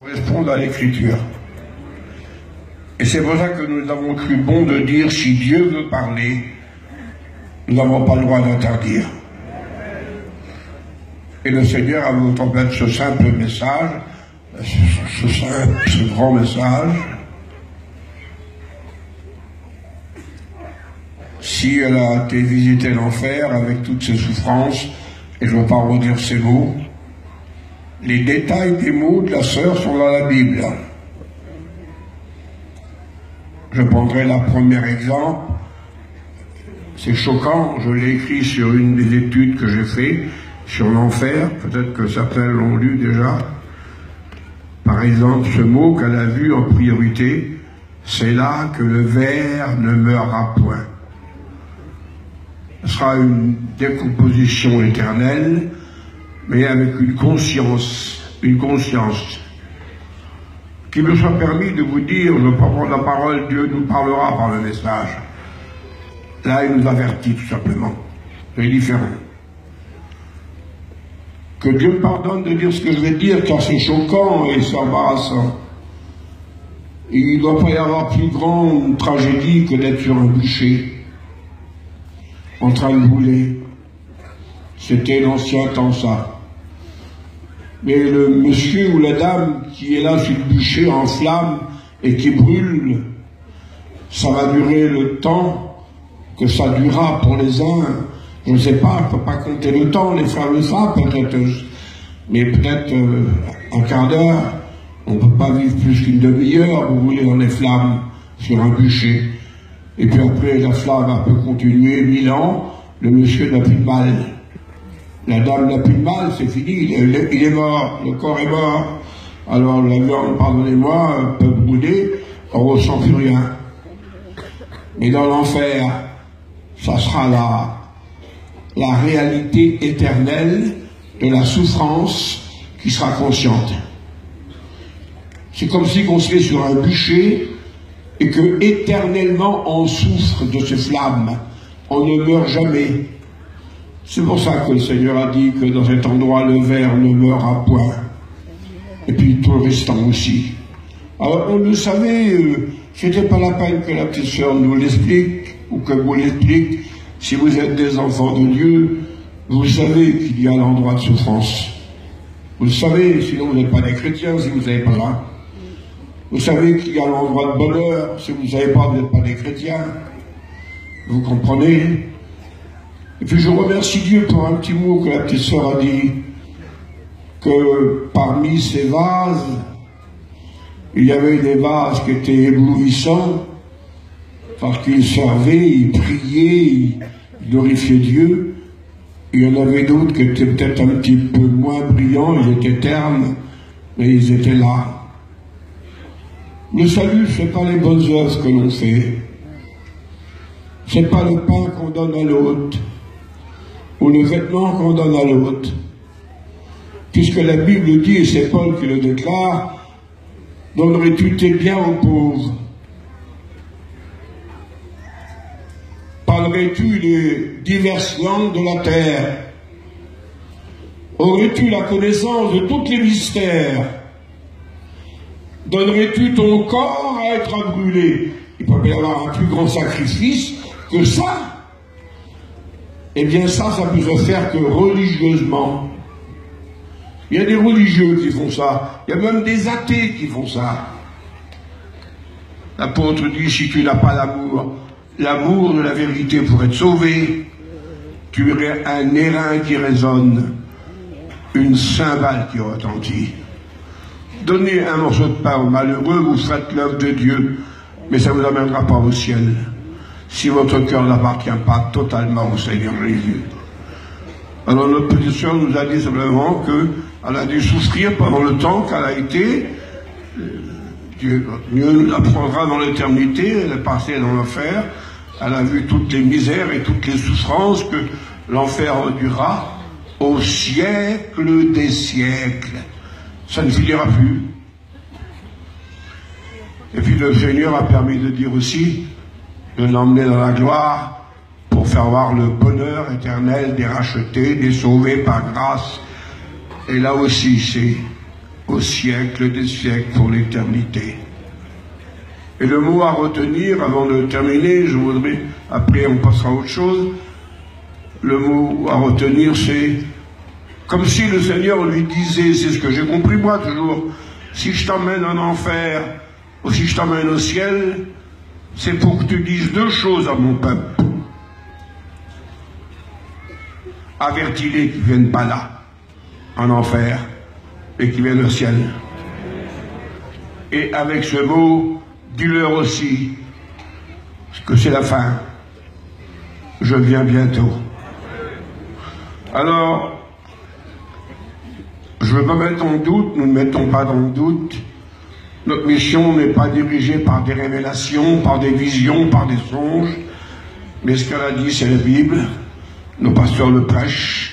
correspondent à l'écriture. Et c'est pour ça que nous avons cru bon de dire, si Dieu veut parler, nous n'avons pas le droit d'interdire. Et le Seigneur a voulu transmettre ce simple message, ce grand message. Si elle a été visiter l'enfer avec toutes ses souffrances, et je ne veux pas redire ces mots, les détails des mots de la sœur sont dans la Bible. Je prendrai le premier exemple. C'est choquant, je l'ai écrit sur une des études que j'ai faites sur l'enfer, peut-être que certains l'ont lu déjà. Par exemple, ce mot qu'elle a vu en priorité, c'est là que le ver ne meurra point. Ce sera une décomposition éternelle, mais avec une conscience qui me soit permis de vous dire, je peux prendre la parole, Dieu nous parlera par le message. Là, il nous avertit tout simplement. C'est différent. Que Dieu me pardonne de dire ce que je vais dire, car c'est choquant et c'est embarrassant. Il ne doit pas y avoir plus grande tragédie que d'être sur un bûcher, en train de brûler. C'était l'ancien temps, ça. Mais le monsieur ou la dame qui est là sur le bûcher en flamme et qui brûle, ça va durer le temps que ça durera pour les uns. Je ne sais pas, je ne peux pas compter le temps, les frères le savent peut-être, mais peut-être un quart d'heure. On ne peut pas vivre plus qu'une demi-heure, vous brûlez dans les flammes sur un bûcher. Et puis après, la flamme peut continuer 1000 ans, le monsieur n'a plus de mal. La dame n'a plus de mal, c'est fini, il est mort, le corps est mort. Alors la viande, pardonnez-moi, peut brûler, on ne ressent plus rien. Mais dans l'enfer, ça sera la réalité éternelle de la souffrance qui sera consciente. C'est comme si on serait sur un bûcher et que éternellement on souffre de ces flammes. On ne meurt jamais. C'est pour ça que le Seigneur a dit que dans cet endroit, le ver ne meurra point. Et puis tout le restant aussi. Alors, on le savait, c'était pas la peine que la petite sœur nous l'explique, ou que vous l'explique. Si vous êtes des enfants de Dieu, vous savez qu'il y a l'endroit de souffrance. Vous le savez, sinon vous n'êtes pas des chrétiens, si vous ne savez pas là. Vous savez qu'il y a l'endroit de bonheur, si vous ne savez pas, vous n'êtes pas des chrétiens. Vous comprenez? Et puis je remercie Dieu pour un petit mot que la petite sœur a dit, que parmi ces vases, il y avait des vases qui étaient éblouissants, parce qu'ils servaient, ils priaient, ils glorifiaient Dieu. Il y en avait d'autres qui étaient peut-être un petit peu moins brillants, ils étaient ternes, mais ils étaient là. Le salut, ce n'est pas les bonnes œuvres que l'on fait. Ce n'est pas le pain qu'on donne à l'autre, ou le vêtement qu'on donne à l'autre. Puisque la Bible dit, et c'est Paul qui le déclare, donnerais-tu tes biens aux pauvres? Parlerais-tu des diverses langues de la terre? Aurais-tu la connaissance de tous les mystères? Donnerais-tu ton corps à être brûlé? Il peut y avoir un plus grand sacrifice que ça. Eh bien ça peut se faire que religieusement. Il y a des religieux qui font ça. Il y a même des athées qui font ça. L'apôtre dit, si tu n'as pas l'amour de la vérité pour être sauvé, tu aurais un airain qui résonne, une cymbale qui retentit. Donnez un morceau de pain aux malheureux, vous faites l'œuvre de Dieu, mais ça ne vous amènera pas au ciel, si votre cœur n'appartient pas totalement au Seigneur Jésus. Alors notre petite sœur nous a dit simplement qu'elle a dû souffrir pendant le temps qu'elle a été. Dieu nous apprendra dans l'éternité, elle est passée dans l'enfer, elle a vu toutes les misères et toutes les souffrances que l'enfer endurera au siècle des siècles. Ça ne finira plus. Et puis le Seigneur a permis de dire aussi, de l'emmener dans la gloire pour faire voir le bonheur éternel des rachetés, des sauvés par grâce. Et là aussi, c'est au siècle des siècles, pour l'éternité. Et le mot à retenir, avant de terminer, je voudrais, après on passera à autre chose, le mot à retenir, c'est comme si le Seigneur lui disait, c'est ce que j'ai compris moi toujours, si je t'emmène en enfer, ou si je t'emmène au ciel, c'est pour que tu dises deux choses à mon peuple. Avertis-les qu'ils ne viennent pas là, en enfer, et qu'ils viennent au ciel. Et avec ce mot, dis-leur aussi que c'est la fin. Je viens bientôt. Alors, je ne veux pas mettre en doute, nous ne mettons pas dans le doute. Notre mission n'est pas dirigée par des révélations, par des visions, par des songes. Mais ce qu'elle a dit, c'est la Bible. Nos pasteurs le prêchent.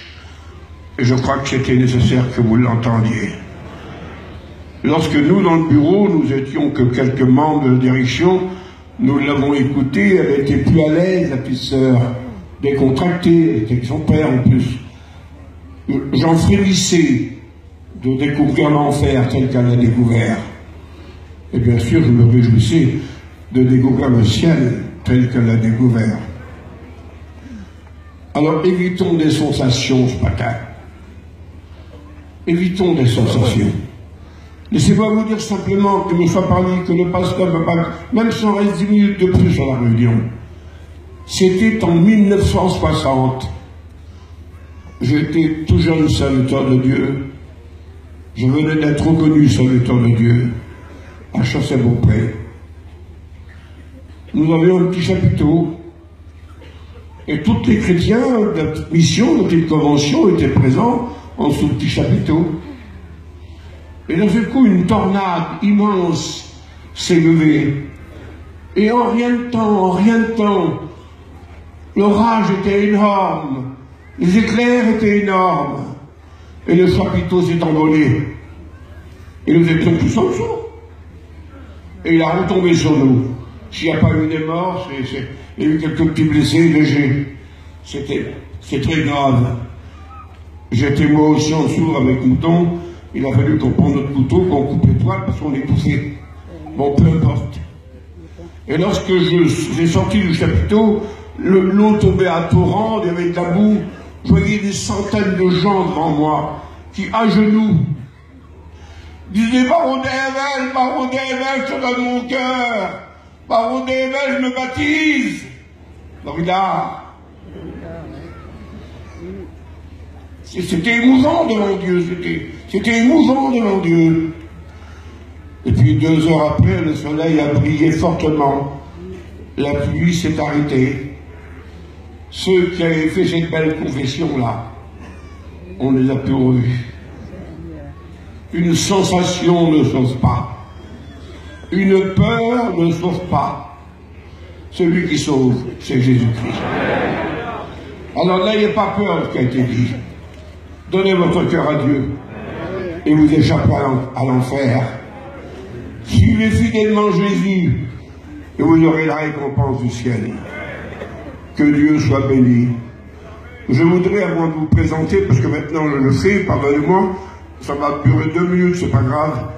Et je crois que c'était nécessaire que vous l'entendiez. Lorsque nous, dans le bureau, nous étions que quelques membres de la direction, nous l'avons écoutée, elle était plus à l'aise, la petite sœur, décontractée, elle était avec son père en plus. J'en frémissais de découvrir l'enfer tel qu'elle l'a découvert. Et bien sûr, je me réjouissais de découvrir le ciel tel qu'elle l'a découvert. Alors, évitons des sensations ce matin. Évitons des sensations. Laissez-moi vous dire simplement que me soit parlé que le pasteur me parle, même si on reste 10 minutes de plus à la réunion. C'était en 1960. J'étais tout jeune serviteur de Dieu. Je venais d'être reconnu serviteur de Dieu à Chassé-Beaupré. Nous avions un petit chapiteau et tous les chrétiens de la petite mission, de la petite convention étaient présents en dessous du petit chapiteau. Et d'un seul coup, une tornade immense s'est levée. Et en rien de temps, l'orage était énorme, les éclairs étaient énormes, et le chapiteau s'est envolé. Et nous étions tous en dessous. Et il a retombé sur nous. S'il n'y a pas eu des morts, il y a eu quelques petits blessés légers. C'est très grave. J'étais moi aussi en dessous avec Mouton. Il a fallu qu'on prenne notre couteau, qu'on coupe les toiles parce qu'on étouffait. Bon, peu importe. Et lorsque j'ai sorti du chapiteau, l'eau tombait à torrent, il y avait de la boue. Je voyais des centaines de gens devant moi qui, à genoux, disaient « Baron d'Evel, je te donne mon cœur. Baron d'Evel, je me baptise. » Regarde. C'était émouvant devant Dieu, c'était émouvant devant Dieu. Et puis 2 heures après, le soleil a brillé fortement. La pluie s'est arrêtée. Ceux qui avaient fait cette belle confession-là, on les a plus revus. Une sensation ne sauve pas. Une peur ne sauve pas. Celui qui sauve, c'est Jésus-Christ. Alors n'ayez pas peur de ce qui a été dit. Donnez votre cœur à Dieu et vous échapperez à l'enfer. Suivez fidèlement Jésus et vous aurez la récompense du ciel. Que Dieu soit béni. Je voudrais, avant de vous présenter, parce que maintenant je le fais, pardonnez-moi, ça va durer 2 minutes, c'est pas grave.